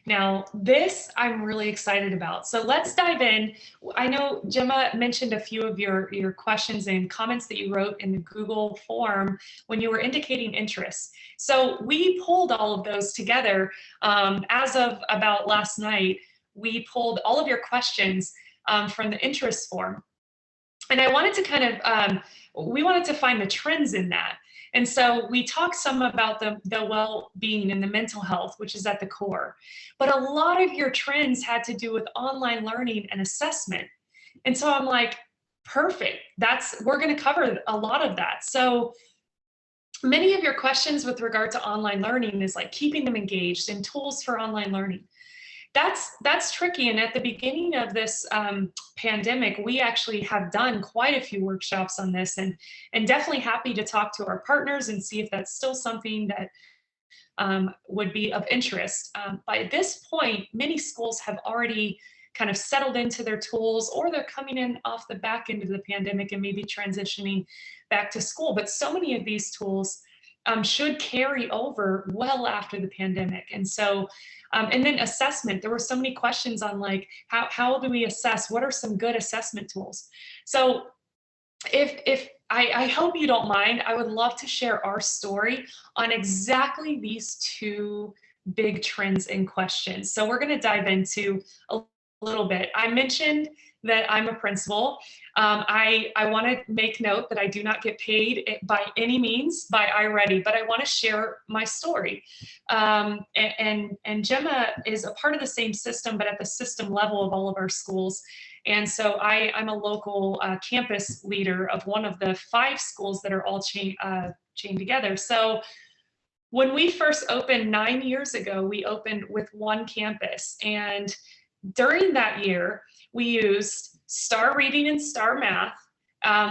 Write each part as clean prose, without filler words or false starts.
Now, this I'm really excited about. So let's dive in. I know Gemma mentioned a few of your questions and comments that you wrote in the Google form when you were indicating interest. So we pulled all of those together as of about last night. We pulled all of your questions from the interest form. And I wanted to kind of, we wanted to find the trends in that. And so we talked some about the well-being and the mental health, which is at the core. But a lot of your trends had to do with online learning and assessment. And so I'm like, perfect. We're going to cover a lot of that. So many of your questions with regard to online learning is like keeping them engaged and tools for online learning. That's tricky. And at the beginning of this pandemic, we actually have done quite a few workshops on this, and definitely happy to talk to our partners and see if that's still something that would be of interest. By this point, many schools have already kind of settled into their tools, or they're coming in off the back end of the pandemic and maybe transitioning back to school. But so many of these tools should carry over well after the pandemic. And so, and then assessment, there were so many questions on like, how do we assess? What are some good assessment tools? So if I hope you don't mind, I would love to share our story on exactly these two big trends and questions. So we're going to dive into a little bit. I mentioned that I'm a principal. I want to make note that I do not get paid by any means by iReady, but I want to share my story. And Gemma is a part of the same system, but at the system level of all of our schools. And so I'm a local campus leader of one of the 5 schools that are all chained together. So when we first opened 9 years ago, we opened with one campus. And during that year, we used Star Reading and Star Math,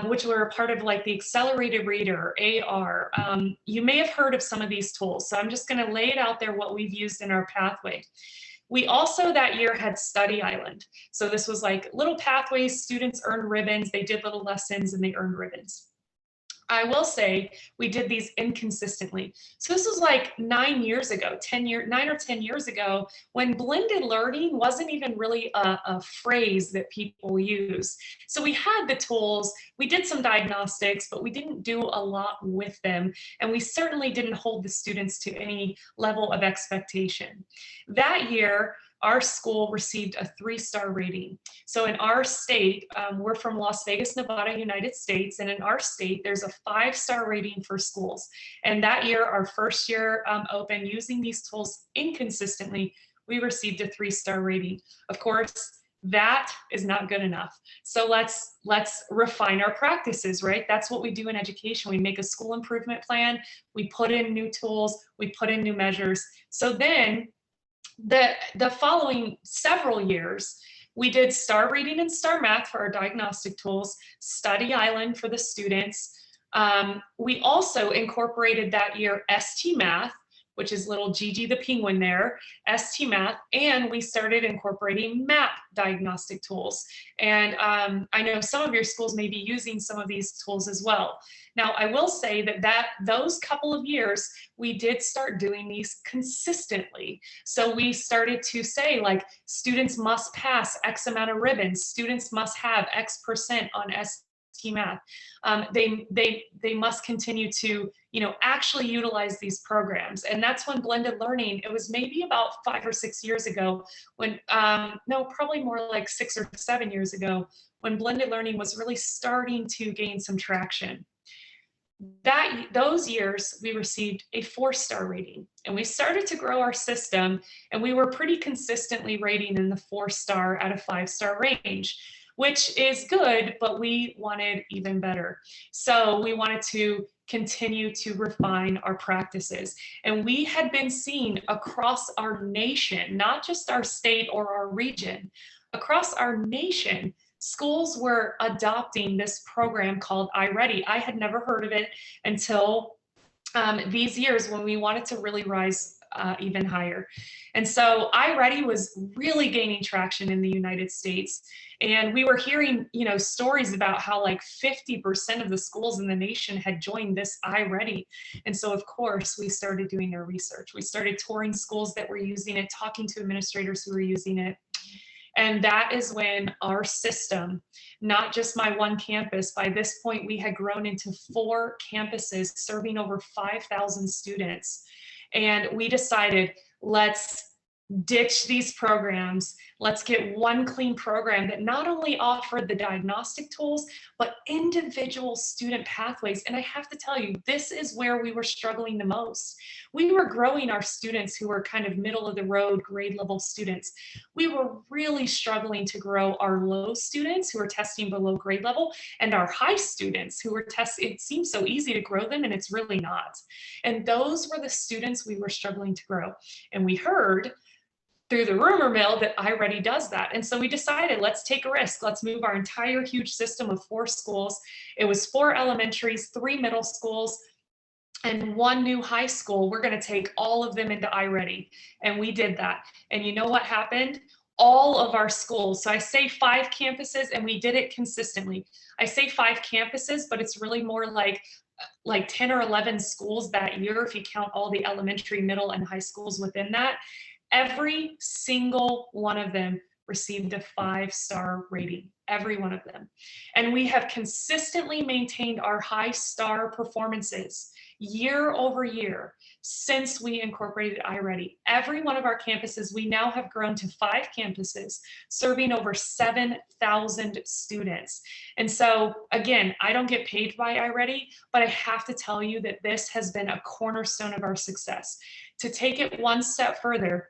which were a part of like the Accelerated Reader, AR. You may have heard of some of these tools, so I'm just going to lay it out there what we've used in our pathway. We also that year had Study Island. So this was like little pathways, students earned ribbons, they did little lessons and they earned ribbons. I will say we did these inconsistently. So this was like 9 years ago, 9 or 10 years ago, when blended learning wasn't even really a phrase that people use. So we had the tools, we did some diagnostics, but we didn't do a lot with them. And we certainly didn't hold the students to any level of expectation. That year, our school received a 3-star rating. So in our state, we're from Las Vegas, Nevada, United States, and in our state, there's a 5-star rating for schools. And that year, our first year open, using these tools inconsistently, we received a 3-star rating. Of course, that is not good enough. So let's refine our practices, right? That's what we do in education. We make a school improvement plan, we put in new tools, we put in new measures. So then, the following several years, we did Star Reading and Star Math for our diagnostic tools, Study Island for the students. We also incorporated that year ST Math, which is little Gigi the penguin there, ST Math, and we started incorporating MAP diagnostic tools. And I know some of your schools may be using some of these tools as well. Now, I will say that those couple of years, we did start doing these consistently. So we started to say, like, students must pass X amount of ribbons, students must have X% on ST Math. They must continue to, actually utilize these programs. And that's when blended learning, it was maybe about 5 or 6 years ago when, no, probably more like 6 or 7 years ago, when blended learning was really starting to gain some traction. Those years, we received a 4-star rating, and we started to grow our system, and we were pretty consistently rating in the 4-star out of 5-star range, which is good, but we wanted even better. So we wanted to continue to refine our practices. And we had been seeing across our nation, not just our state or our region, across our nation, schools were adopting this program called iReady. I had never heard of it until these years when we wanted to really rise even higher. And so iReady was really gaining traction in the United States. And we were hearing, stories about how like 50% of the schools in the nation had joined this iReady. And so of course we started doing our research. We started touring schools that were using it, talking to administrators who were using it. And that is when our system, not just my one campus, by this point we had grown into 4 campuses serving over 5,000 students. And we decided, let's ditch these programs. Let's get one clean program that not only offered the diagnostic tools, but individual student pathways. And I have to tell you, this is where we were struggling the most. We were growing our students who were kind of middle of the road grade level students. We were really struggling to grow our low students who were testing below grade level, and our high students who were testing. It seems so easy to grow them, and it's really not. And those were the students we were struggling to grow. And we heard through the rumor mill that iReady does that. And so we decided, let's take a risk. Let's move our entire huge system of 4 schools. It was 4 elementaries, 3 middle schools, and 1 new high school. We're going to take all of them into iReady. And we did that. And you know what happened? All of our schools, so I say 5 campuses, and we did it consistently. I say 5 campuses, but it's really more like 10 or 11 schools that year if you count all the elementary, middle, and high schools within that. Every single one of them received a 5-star rating, every one of them. And we have consistently maintained our high star performances year over year since we incorporated iReady. Every one of our campuses, we now have grown to 5 campuses, serving over 7,000 students. And so again, I don't get paid by iReady, but I have to tell you that this has been a cornerstone of our success. To take it one step further,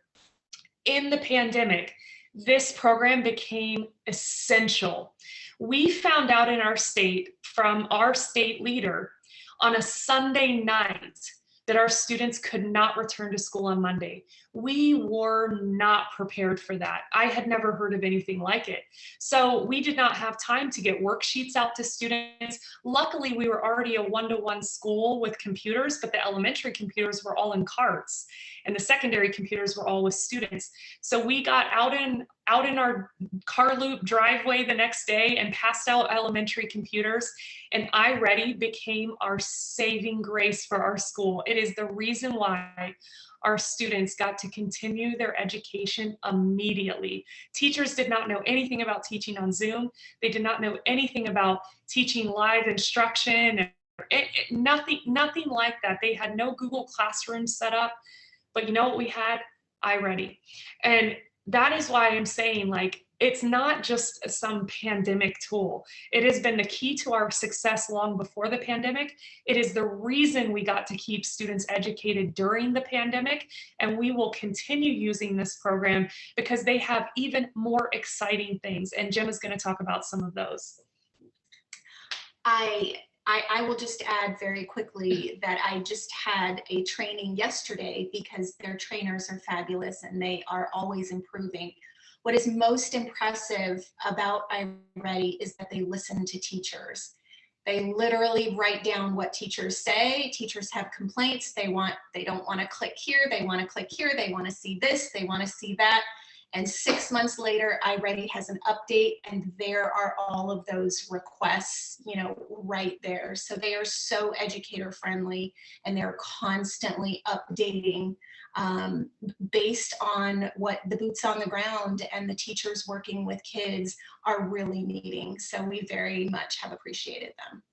in the pandemic, this program became essential. We found out in our state from our state leader on a Sunday night that our students could not return to school on Monday. We were not prepared for that. I had never heard of anything like it. So we did not have time to get worksheets out to students. Luckily, we were already a 1-to-1 school with computers, but the elementary computers were all in carts, and the secondary computers were all with students. So we got out in our car loop driveway the next day and passed out elementary computers, and iReady became our saving grace for our school. It is the reason why our students got to continue their education immediately. Teachers did not know anything about teaching on Zoom. They did not know anything about teaching live instruction, nothing like that. They had no Google Classroom set up, but you know what we had? iReady. And that is why I'm saying, like, it's not just some pandemic tool. It has been the key to our success long before the pandemic. It is the reason we got to keep students educated during the pandemic, and we will continue using this program because they have even more exciting things. And Jim is going to talk about some of those. I will just add very quickly that I just had a training yesterday because their trainers are fabulous and they are always improving. What is most impressive about iReady is that they listen to teachers. They literally write down what teachers say. Teachers have complaints. They don't want to click here. They want to click here. They want to see this. They want to see that. And 6 months later, iReady has an update, and there are all of those requests, right there. So they are so educator friendly, and they're constantly updating based on what the boots on the ground and the teachers working with kids are really needing. So we very much have appreciated them.